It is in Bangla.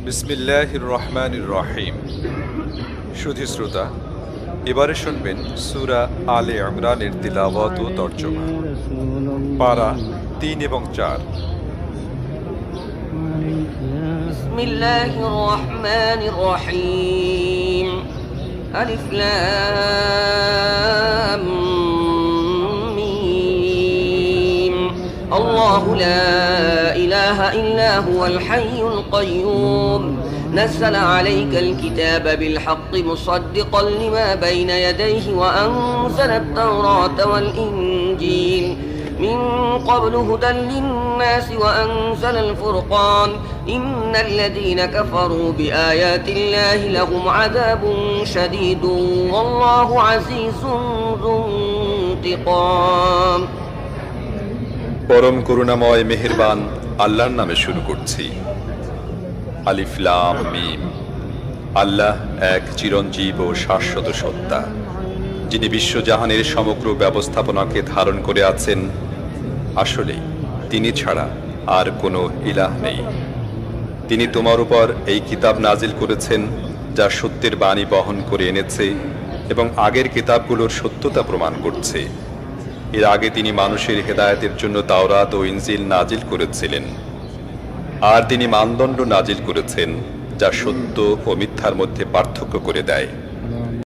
বিসমিল্লাহির রহমানির রহিম। সুধী শ্রোতা, এবারে শুনবেন সূরা আলে ইমরানের তিলাওয়াত ও তরজমা। পারা 3 এবং 4। বিসমিল্লাহির রহমানির রহিম। আলিফ লাম মিম। আল্লাহু লা ইলাহা ইল্লা হুয়াল হাইয়ুল কাইয়্যুম। نزل عليك الكتاب بالحق مصدقا لما بين يديه وأنزل التوراة والإنجيل من قبل هدى للناس وأنزل الفرقان إن الذين كفروا بآيات الله لهم عذاب شديد والله عزيز ذو انتقام। পরম করুণাময় মেহেরবান আল্লাহর নামে শুরু করছি। আলিফ লাম মিম। আল্লাহ এক চিরঞ্জীব ও শাশ্বত সত্তা, যিনি বিশ্বজাহানের সমগ্র ব্যবস্থাপনাকে ধারণ করে আছেন। আসলে তিনি ছাড়া আর কোনো ইলাহ নেই। তিনি তোমার উপর এই কিতাব নাজিল করেছেন, যা সত্যের বাণী বহন করে এনেছে এবং আগের কিতাবগুলোর সত্যতা প্রমাণ করছে। এর আগে তিনি মানুষের হেদায়েতের জন্য তাওরাত ও ইনজিল নাজিল করেছিলেন। আর তিনি মানদণ্ড নাজিল করেছেন, যা সত্য ও মিথ্যার মধ্যে পার্থক্য করে দেয়।